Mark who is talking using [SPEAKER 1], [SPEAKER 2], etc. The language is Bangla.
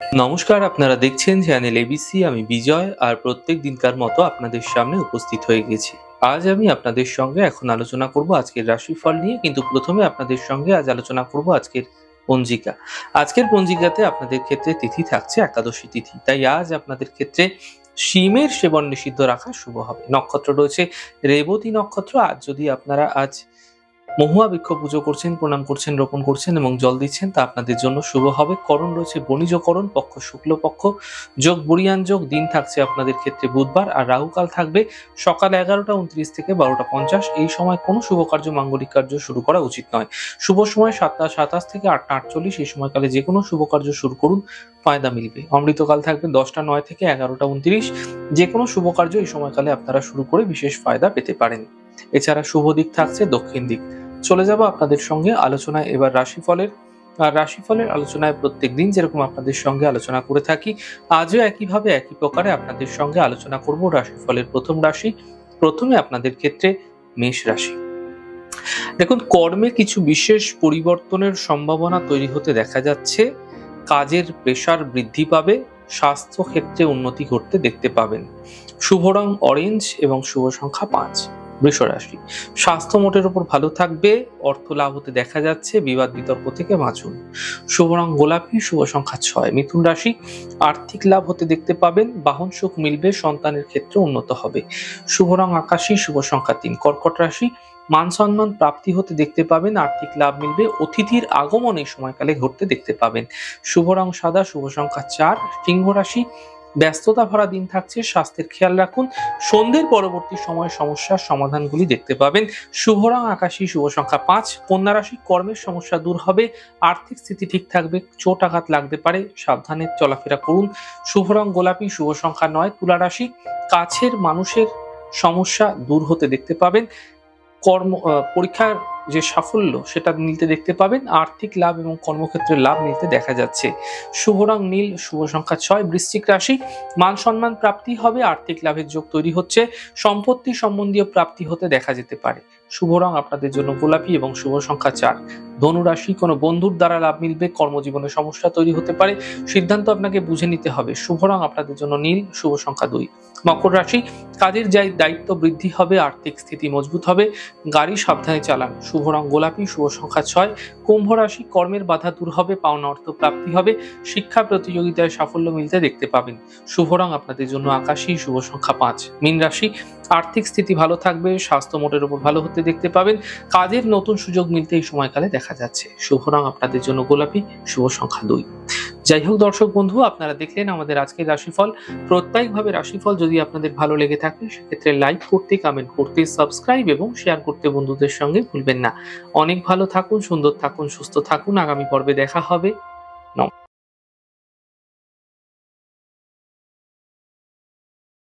[SPEAKER 1] নমস্কার, আপনারা দেখছেন চ্যানেল এবিসি। আমি বিজয়, আর প্রত্যেক দিনকার মতো আপনাদের সামনে উপস্থিত হয়ে গেছি। আজ আমি আপনাদের সঙ্গে এখন আলোচনা করব আজকের রাশিফল নিয়ে, কিন্তু প্রথমে আপনাদের সঙ্গে আজ আলোচনা করব আজকের পঞ্জিকা। আজকের পঞ্জিকাতে আপনাদের ক্ষেত্রে তিথি থাকছে একাদশী তিথি, তাই আজ আপনাদের ক্ষেত্রে শিমের সেবন নিষিদ্ধ রাখা শুভ হবে। নক্ষত্র রয়েছে রেবতী নক্ষত্র। আজ যদি আপনারা মহুয়া বৃক্ষ পুজো করছেন, প্রণাম করছেন, রোপণ করছেন এবং জল দিচ্ছেন, তা আপনাদের জন্য শুভ হবে। করণ রয়েছে বণিজকরণ, পক্ষ শুক্লপক্ষ, যোগ বুড়িয়ান যোগ। দিন থাকছে আপনাদের ক্ষেত্রে বুধবার, আর রাহুকাল থাকবে সকাল 11টা 29 থেকে 12টা 50। এই সময় কোনো শুভ কার্য, মাঙ্গলিক কার্য শুরু করা উচিত নয়। শুভ সময় 7টা 27 থেকে 8টা 48। এই সময়কালে যে কোনো শুভ কার্য শুরু করুন, ফায়দা মিলবে। অমৃতকাল থাকবে 10টা 9 থেকে 11টা 29। যে কোনো শুভ কার্য এই সময়কালে আপনারা শুরু করে বিশেষ ফায়দা পেতে পারেন। এছাড়া শুভ দিক থাকছে দক্ষিণ দিক। চলে যাব আপনাদের সঙ্গে আলোচনায় এবার রাশিফলের। আর রাশিফলের আলোচনায় প্রত্যেক দিন যেরকম আপনাদের সঙ্গে আলোচনা করে থাকি, আজও একইভাবে একই প্রকারে আপনাদের সঙ্গে আলোচনা করব রাশিফলের প্রথম রাশি। প্রথমে আপনাদের ক্ষেত্রে মেষ রাশি। দেখুন, কর্মে কিছু বিশেষ পরিবর্তনের সম্ভাবনা তৈরি হতে দেখা যাচ্ছে। কাজের প্রেসার বৃদ্ধি পাবে, স্বাস্থ্য ক্ষেত্রে উন্নতি ঘটতে দেখতে পাবেন। শুভ রং অরেঞ্জ এবং শুভ সংখ্যা 5। বৃষ রাশি, স্বাস্থ্য মোটের উপর ভালো থাকবে, অর্থ লাভ হতে দেখা যাচ্ছে, বিবাদ বিতর্ক থেকে বাঁচুন। শুভ রং গোলাপি, শুভ সংখ্যা 6। মিথুন রাশি, আর্থিক লাভ হতে দেখতে পাবেন, বাহন সুখ মিলবে, সন্তানের ক্ষেত্রে উন্নত হবে। শুভ রং আকাশী, শুভ সংখ্যা 3। কর্কট রাশি, মান সম্মান প্রাপ্তি হতে দেখতে পাবেন, আর্থিক লাভ মিলবে, অতিথির আগমন এই সময়কালে ঘটতে দেখতে পাবেন। শুভ রং সাদা, শুভ সংখ্যা 4। সিংহ রাশি, ব্যস্ততা ভরা দিন থাকছে, স্বাস্থ্যের খেয়াল রাখুন। সন্ধ্যের পরবর্তী সময় সমস্যার সমাধানগুলি দেখতে পাবেন। শুভ রং আকাশী, শুভ সংখ্যা 5। কন্যা রাশি, কর্মের সমস্যা দূর হবে, আর্থিক স্থিতি ঠিক থাকবে, চোট আঘাত লাগতে পারে, সাবধানে চলাফেরা করুন। শুভ রং গোলাপি, শুভ সংখ্যা 9। তুলা রাশি, কাছের মানুষের সমস্যা দূর হতে দেখতে পাবেন। পরীক্ষার যে সাফল্য সেটা মিলতে দেখতে পাবেন, আর্থিক লাভ এবং কর্মক্ষেত্রে লাভ মিলতে দেখা যাচ্ছে। শুভ রং নীল, শুভ সংখ্যা 6। বৃশ্চিক রাশি, মান সম্মান প্রাপ্তি হবে, আর্থিক লাভের যোগ তৈরি হচ্ছে, সম্পত্তি সম্বন্ধীয় প্রাপ্তি হতে দেখা যেতে পারে। শুভ রং আপনাদের জন্য গোলাপি এবং শুভ সংখ্যা 4। ধনু রাশি, কোনো বন্ধুর দ্বারা লাভ মিলবে, কর্মজীবনে সমস্যা তৈরি হতে পারে, সিদ্ধান্ত আপনাকে বুঝে নিতে হবে। শুভ রং আপনাদের জন্য নীল, শুভ সংখ্যা 2। মকর রাশি, কাজের দায়িত্ব বৃদ্ধি হবে, আর্থিক স্থিতি মজবুত হবে, গাড়ি সাবধানে চালান। শুভ রং গোলাপি, শুভ সংখ্যা 6। কুম্ভ রাশি, কর্মের বাধা দূর হবে, পাওনা অর্থ প্রাপ্তি হবে, শিক্ষা প্রতিযোগিতায় সাফল্য মিলতে দেখতে পাবেন। শুভ রং আপনাদের জন্য আকাশী, শুভ সংখ্যা 5। মীন রাশি, আর্থিক স্থিতি ভালো থাকবে, স্বাস্থ্য মোটের উপর ভালো হতে দেখতে পাবেন, কাজের নতুন সুযোগ মিলতে এই সময়কালে দেখা যাচ্ছে। শুভ রং আপনাদের জন্য গোলাপি, শুভ সংখ্যা 2। যাই হোক দর্শক বন্ধু, আপনারা দেখলেন আমাদের আজকের রাশিফল। প্রত্যেকভাবে রাশিফল যদি আপনাদের ভালো লেগে থাকে, সেক্ষেত্রে লাইক করতে, কমেন্ট করতে, সাবস্ক্রাইব এবং শেয়ার করতে বন্ধুদের সঙ্গে ভুলবেন না। অনেক ভালো থাকুন, সুন্দর থাকুন, সুস্থ থাকুন। আগামী পর্বে দেখা হবে। নমস্কার।